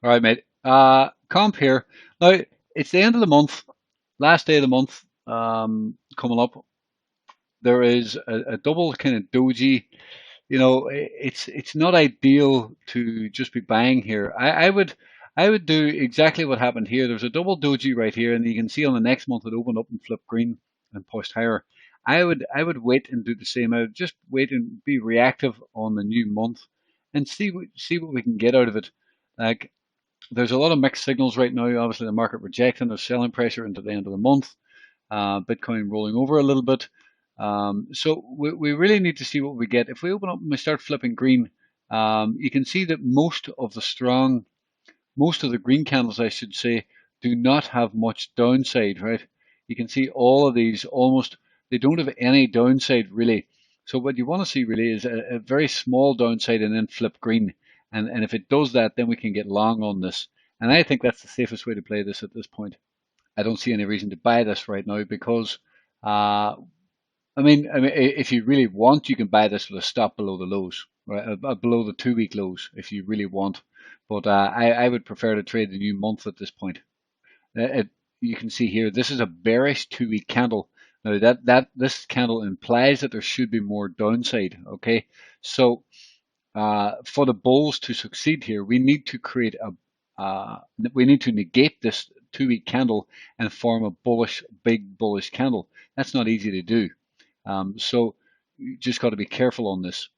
All right, mate. Comp here. Now, it's the end of the month, last day of the month, coming up. There is a double kind of doji. You know, it's not ideal to just be buying here. I would do exactly what happened here. There's a double doji right here, and you can see on the next month it opened up and flipped green and pushed higher. I would wait and do the same. I would just wait and be reactive on the new month and see what we can get out of it. Like, there's a lot of mixed signals right now. Obviously, the market rejecting, there's selling pressure into the end of the month. Bitcoin rolling over a little bit. So we really need to see what we get. If we open up and we start flipping green, you can see that most of the green candles, I should say, do not have much downside, right? You can see all of these almost, they don't have any downside really. So what you want to see really is a very small downside and then flip green. And if it does that, then we can get long on this. And I think that's the safest way to play this at this point. I don't see any reason to buy this right now because, uh, I mean, if you really want, you can buy this with a stop below the lows, right? Below the 2 week lows, if you really want. But I would prefer to trade the new month at this point. You can see here, this is a bearish 2 week candle. Now that this candle implies that there should be more downside. Okay, so for the bulls to succeed here, we need to negate this 2 week candle and form a big bullish candle. That's not easy to do. So you just got to be careful on this.